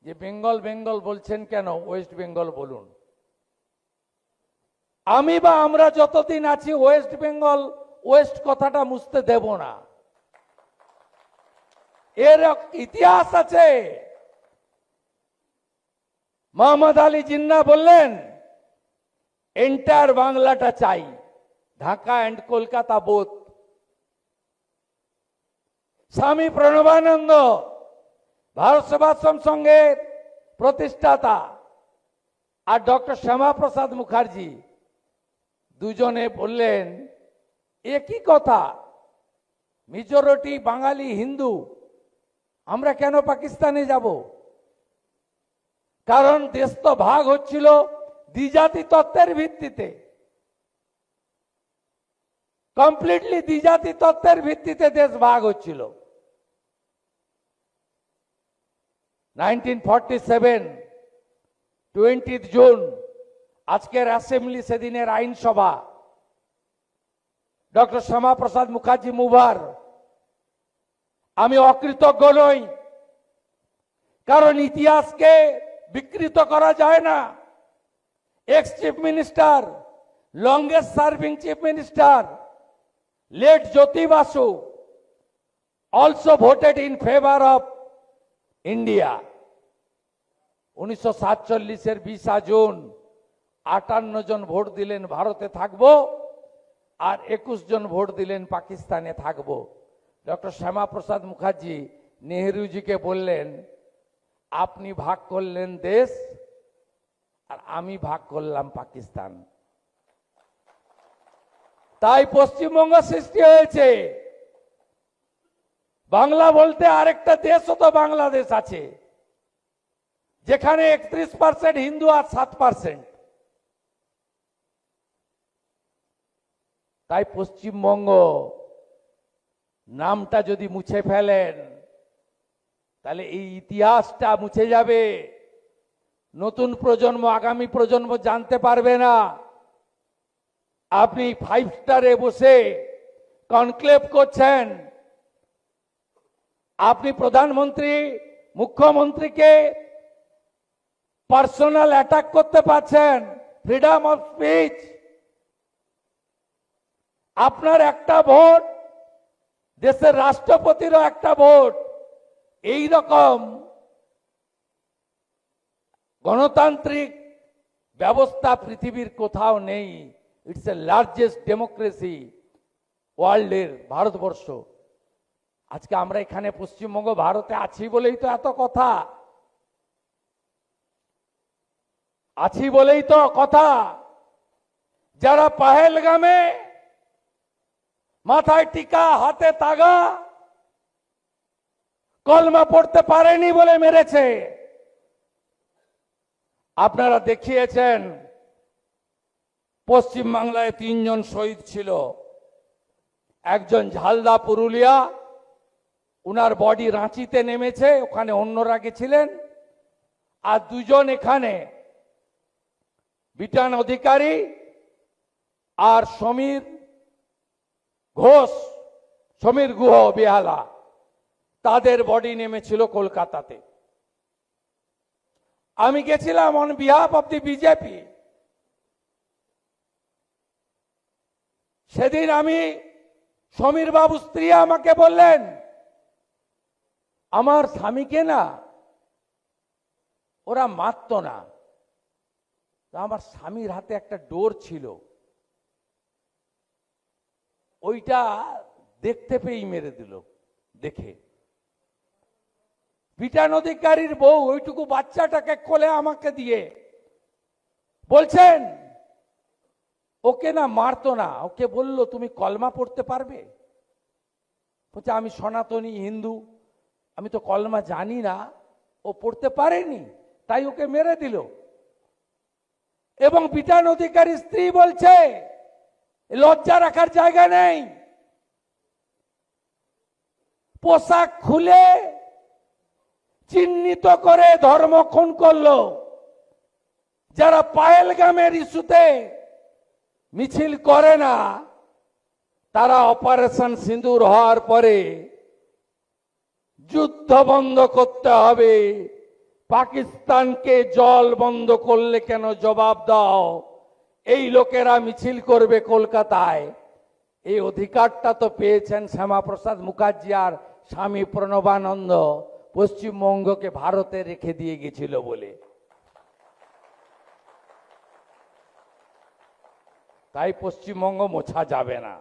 যে বেঙ্গল বেঙ্গল বলছেন কেন, ওয়েস্ট বেঙ্গল বলুন। আমি বা আমরা যতদিন আছি ওয়েস্ট বেঙ্গল ওয়েস্ট কথাটা মুছতে দেব না। এর ইতিহাস আছে। মোহাম্মদ আলী জিন্নাহ বললেন এন্টায়ার বাংলাটা চাই, ঢাকা অ্যান্ড কলকাতা বোথ। স্বামী প্রণবানন্দ ভারত সেবাশ্রম সংঘের প্রতিষ্ঠাতা আর ডক্টর শ্যামাপ্রসাদ মুখার্জি দুজনে বললেন একই কথা, মেজরিটি বাঙালি হিন্দু, আমরা কেন পাকিস্তানে যাব? কারণ দেশ তো ভাগ হচ্ছিল দ্বিজাতি তত্ত্বের ভিত্তিতে, কমপ্লিটলি দ্বিজাতি তত্ত্বের ভিত্তিতে দেশ ভাগ হচ্ছিল। 1947 20 জুন আজকের অ্যাসেম্বলি, সেদিনের আইনসভা, ডক্টর শ্যামাপ্রসাদ মুখার্জি মুভার। আমি অকৃতজ্ঞ নই, কারণ ইতিহাসকে বিকৃত করা যায় না। X chief minister, longest serving chief minister, late Jyoti Basu also voted in favor of India. 1947 20 June 58 জন ভোট দিলেন ভারতে থাকবো, আর 21 জন ভোট দিলেন পাকিস্তানে থাকবো। ডক্টর শ্যামাপ্রসাদ মুখার্জি নেহরুজিকে বললেন আপনি ভাগ করলেন দেশ আর আমি ভাগ করলাম পাকিস্তান। তাই পশ্চিমবঙ্গ সৃষ্টি হয়েছে। বাংলা বলতে আরেকটা দেশও তো বাংলাদেশ আছে, যেখানে 31% হিন্দু আর 7%। তাই পশ্চিমবঙ্গ নামটা যদি মুছে ফেলেন তাহলে এই ইতিহাসটা মুছে যাবে। নতুন প্রজন্ম, আগামী প্রজন্ম জানতে পারবে না। আপনি 5 স্টারে বসে কনক্লেভ করছেন, আপনি প্রধানমন্ত্রী মুখ্যমন্ত্রীকে পার্সোনাল অ্যাটাক করতে পারছেন, ফ্রিডম অফ স্পিচ। আপনার একটা ভোট, দেশের রাষ্ট্রপতিরও একটা ভোট, এই রকম গণতান্ত্রিক ব্যবস্থা পৃথিবীর কোথাও নেই। ইটস এ লার্জেস্ট ডেমোক্রেসি ওয়ার্ল্ডের, ভারতবর্ষ। আজকে আমরা এখানে পশ্চিমবঙ্গ ভারতে আছি বলেই তো এত কথা, আছি বলেই তো কথা। যারা পাহেলগামে মাথায় টিকা, হাতে তাগা, কলমা পড়তে পারেনি বলে মেরেছে। আপনারা দেখিয়েছেন পশ্চিম বাংলায় 3 জন শহীদ ছিল। একজন ঝালদা পুরুলিয়া, উনার বডি রাঁচিতে নেমেছে, ওখানে অন্যরা গেছিলেন। আর 2 জন এখানে, বিটান অধিকারী আর সমীর ঘোষ, সমীর গুহ বেহালা, তাদের বডি নেমেছিল কলকাতাতে। আমি গেছিলাম on behalf of the BJP. সেদিন আমি, সমীর বাবু স্ত্রী আমাকে বললেন আমার স্বামীকে না ওরা মারত না, আমার স্বামীর হাতে একটা ডোর ছিল, ওইটা দেখতে পেয়েই মেরে দিল। দেখে বিটান অধিকারীর বউ ওইটুকু বাচ্চাটাকে কোলে আমাকে দিয়ে বলছেন ওকে না মারতো না, ওকে বলল তুমি কলমা পড়তে পারবে? বলছে আমি সনাতনী হিন্দু, আমি তো কলমা জানি না। ও পড়তে পারেনি, তাই ওকে মেরে দিল। এবং বিটান অধিকারী স্ত্রী বলছে লজ্জা রাখার জায়গা নেই, পোশাক খুলে চিহ্নিত করে ধর্ম খুন করলো। যারা পাহেলগামের ইস্যুতে মিছিল করে না, তারা অপারেশন সিঁদুর হওয়ার পরে যুদ্ধ বন্ধ করতে হবে, পাকিস্তানকে জল বন্ধ করলে কেন জবাব দাও, এই লোকেরা মিছিল করবে কলকাতায়। এই অধিকারটা তো পেয়েছেন শ্যামাপ্রসাদ মুখার্জি আর স্বামী প্রণবানন্দ পশ্চিমবঙ্গকে ভারতে রেখে দিয়ে গেছিল বলে। তাই পশ্চিমবঙ্গ মোছা যাবে না।